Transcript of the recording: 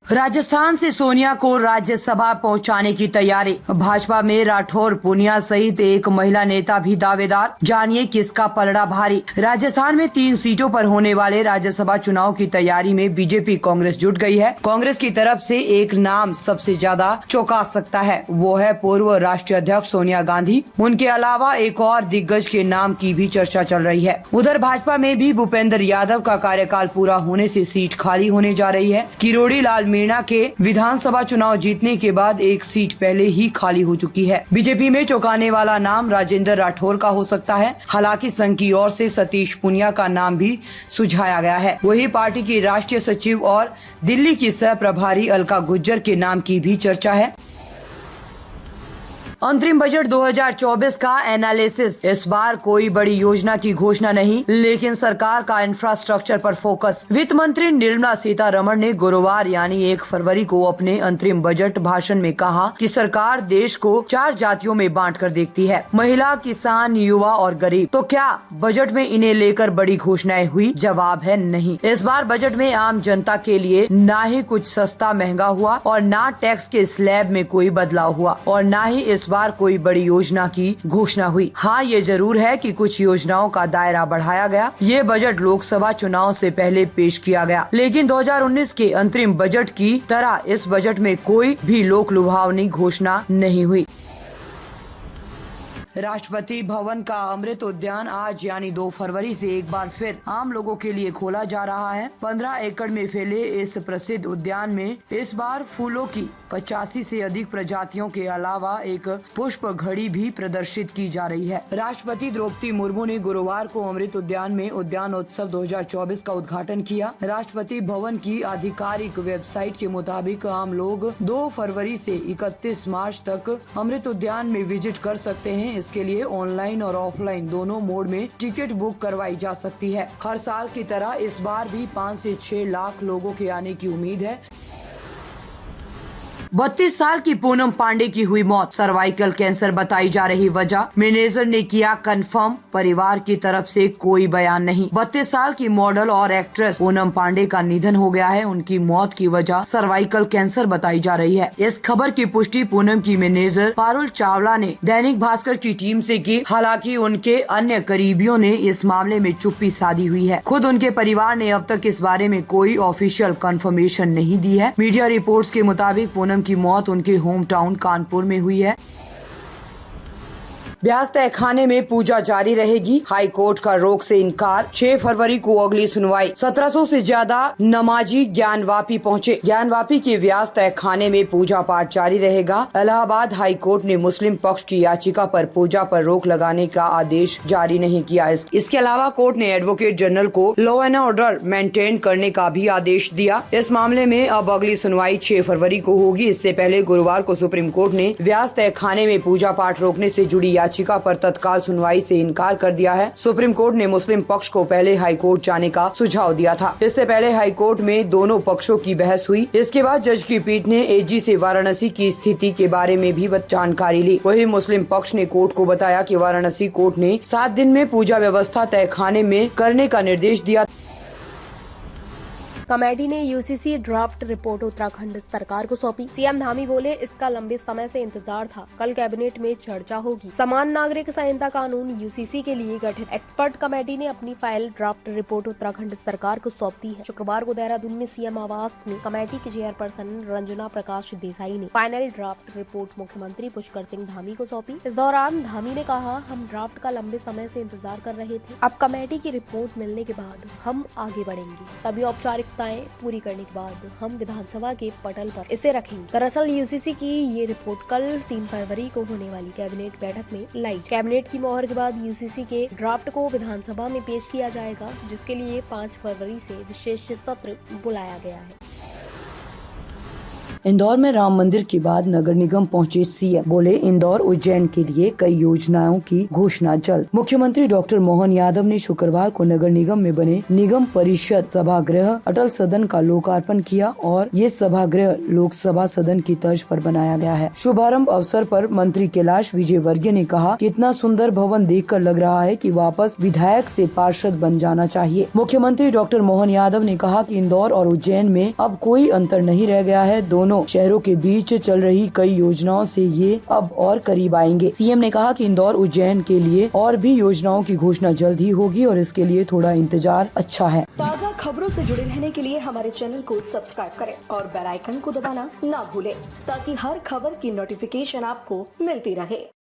राजस्थान से सोनिया को राज्यसभा पहुंचाने की तैयारी। भाजपा में राठौर, पूनिया सहित एक महिला नेता भी दावेदार। जानिए किसका पलड़ा भारी। राजस्थान में 3 सीटों पर होने वाले राज्यसभा चुनाव की तैयारी में बीजेपी कांग्रेस जुट गई है। कांग्रेस की तरफ से एक नाम सबसे ज्यादा चौंका सकता है, वो है पूर्व राष्ट्रीय अध्यक्ष सोनिया गांधी। उनके अलावा एक और दिग्गज के नाम की भी चर्चा चल रही है। उधर भाजपा में भी भूपेंद्र यादव का कार्यकाल पूरा होने से सीट खाली होने जा रही है। किरोड़ी लाल मीणा के विधानसभा चुनाव जीतने के बाद एक सीट पहले ही खाली हो चुकी है। बीजेपी में चौंकाने वाला नाम राजेंद्र राठौर का हो सकता है। हालांकि संघ की ओर से सतीश पूनिया का नाम भी सुझाया गया है। वही पार्टी की राष्ट्रीय सचिव और दिल्ली की सह प्रभारी अलका गुज्जर के नाम की भी चर्चा है। अंतरिम बजट 2024 का एनालिसिस। इस बार कोई बड़ी योजना की घोषणा नहीं, लेकिन सरकार का इंफ्रास्ट्रक्चर पर फोकस। वित्त मंत्री निर्मला सीतारमण ने गुरुवार यानी 1 फरवरी को अपने अंतरिम बजट भाषण में कहा कि सरकार देश को 4 जातियों में बांट कर देखती है, महिला, किसान, युवा और गरीब। तो क्या बजट में इन्हें लेकर बड़ी घोषणाएं हुई? जवाब है नहीं। इस बार बजट में आम जनता के लिए ना ही कुछ सस्ता महंगा हुआ और ना टैक्स के स्लैब में कोई बदलाव हुआ और ना ही इस बार कोई बड़ी योजना की घोषणा हुई। हाँ, ये जरूर है कि कुछ योजनाओं का दायरा बढ़ाया गया। ये बजट लोकसभा चुनाव से पहले पेश किया गया, लेकिन 2019 के अंतरिम बजट की तरह इस बजट में कोई भी लोक लुभावनी घोषणा नहीं हुई। राष्ट्रपति भवन का अमृत उद्यान आज यानी 2 फरवरी से एक बार फिर आम लोगों के लिए खोला जा रहा है। 15 एकड़ में फैले इस प्रसिद्ध उद्यान में इस बार फूलों की 85 से अधिक प्रजातियों के अलावा एक पुष्प घड़ी भी प्रदर्शित की जा रही है। राष्ट्रपति द्रौपदी मुर्मू ने गुरुवार को अमृत उद्यान में उद्यानोत्सव 2024 का उद्घाटन किया। राष्ट्रपति भवन की आधिकारिक वेबसाइट के मुताबिक आम लोग 2 फरवरी से 31 मार्च तक अमृत उद्यान में विजिट कर सकते हैं। इसके लिए ऑनलाइन और ऑफलाइन दोनों मोड में टिकट बुक करवाई जा सकती है। हर साल की तरह इस बार भी 5 से 6 लाख लोगों के आने की उम्मीद है। 32 साल की पूनम पांडे की हुई मौत, सर्वाइकल कैंसर बताई जा रही वजह। मैनेजर ने किया कंफर्म, परिवार की तरफ से कोई बयान नहीं। 32 साल की मॉडल और एक्ट्रेस पूनम पांडे का निधन हो गया है। उनकी मौत की वजह सर्वाइकल कैंसर बताई जा रही है। इस खबर की पुष्टि पूनम की मैनेजर पारुल चावला ने दैनिक भास्कर की टीम से की। हालांकि उनके अन्य करीबियों ने इस मामले में चुप्पी साधी हुई है। खुद उनके परिवार ने अब तक इस बारे में कोई ऑफिशियल कंफर्मेशन नहीं दी है। मीडिया रिपोर्ट्स के मुताबिक पूनम की मौत उनके होम टाउन कानपुर में हुई है। ब्याज तहखाने में पूजा जारी रहेगी, हाई कोर्ट का रोक से इनकार। 6 फरवरी को अगली सुनवाई। 1700 से ज्यादा नमाजी ज्ञानवापी पहुंचे। ज्ञानवापी के ब्याज तहखाने में पूजा पाठ जारी रहेगा। इलाहाबाद हाई कोर्ट ने मुस्लिम पक्ष की याचिका पर पूजा पर रोक लगाने का आदेश जारी नहीं किया। इसके अलावा कोर्ट ने एडवोकेट जनरल को लॉ एंड ऑर्डर मेंटेन करने का भी आदेश दिया। इस मामले में अब अगली सुनवाई 6 फरवरी को होगी। इससे पहले गुरुवार को सुप्रीम कोर्ट ने ब्याज तहखाने में पूजा पाठ रोकने से जुड़ी याचिका पर तत्काल सुनवाई से इनकार कर दिया है। सुप्रीम कोर्ट ने मुस्लिम पक्ष को पहले हाई कोर्ट जाने का सुझाव दिया था। इससे पहले हाई कोर्ट में दोनों पक्षों की बहस हुई। इसके बाद जज की पीठ ने एजी से वाराणसी की स्थिति के बारे में भी जानकारी ली। वही मुस्लिम पक्ष ने कोर्ट को बताया कि वाराणसी कोर्ट ने 7 दिन में पूजा व्यवस्था तहखाने में करने का निर्देश दिया। कमेटी ने यूसीसी ड्राफ्ट रिपोर्ट उत्तराखंड सरकार को सौंपी। सीएम धामी बोले, इसका लंबे समय से इंतजार था, कल कैबिनेट में चर्चा होगी। समान नागरिक संहिता कानून यूसीसी के लिए गठित एक्सपर्ट कमेटी ने अपनी फाइल ड्राफ्ट रिपोर्ट उत्तराखंड सरकार को सौंप दी है। शुक्रवार को देहरादून में सीएम आवास में कमेटी के चेयरपर्सन रंजना प्रकाश देसाई ने फाइनल ड्राफ्ट रिपोर्ट मुख्यमंत्री पुष्कर सिंह धामी को सौंपी। इस दौरान धामी ने कहा, हम ड्राफ्ट का लंबे समय से इंतजार कर रहे थे। अब कमेटी की रिपोर्ट मिलने के बाद हम आगे बढ़ेंगे। सभी औपचारिक पूरी करने के बाद हम विधानसभा के पटल पर इसे रखेंगे। दरअसल यूसीसी की ये रिपोर्ट कल 3 फरवरी को होने वाली कैबिनेट बैठक में लाई। कैबिनेट की मोहर के बाद यूसीसी के ड्राफ्ट को विधानसभा में पेश किया जाएगा, जिसके लिए 5 फरवरी से विशेष सत्र बुलाया गया है। इंदौर में राम मंदिर के बाद नगर निगम पहुंचे सीएम। बोले इंदौर उज्जैन के लिए कई योजनाओं की घोषणा जल्द। मुख्यमंत्री डॉक्टर मोहन यादव ने शुक्रवार को नगर निगम में बने निगम परिषद सभागृह अटल सदन का लोकार्पण किया और ये सभागृह लोकसभा सदन की तर्ज पर बनाया गया है। शुभारंभ अवसर पर मंत्री कैलाश विजयवर्गीय ने कहा कि इतना सुंदर भवन देखकर लग रहा है कि वापस विधायक से पार्षद बन जाना चाहिए। मुख्यमंत्री डॉक्टर मोहन यादव ने कहा कि इंदौर और उज्जैन में अब कोई अंतर नहीं रह गया है। दोनों शहरों के बीच चल रही कई योजनाओं से ये अब और करीब आएंगे। सीएम ने कहा कि इंदौर उज्जैन के लिए और भी योजनाओं की घोषणा जल्द ही होगी और इसके लिए थोड़ा इंतजार अच्छा है। ताज़ा खबरों से जुड़े रहने के लिए हमारे चैनल को सब्सक्राइब करें और बेल आइकन को दबाना ना भूलें ताकि हर खबर की नोटिफिकेशन आपको मिलती रहे।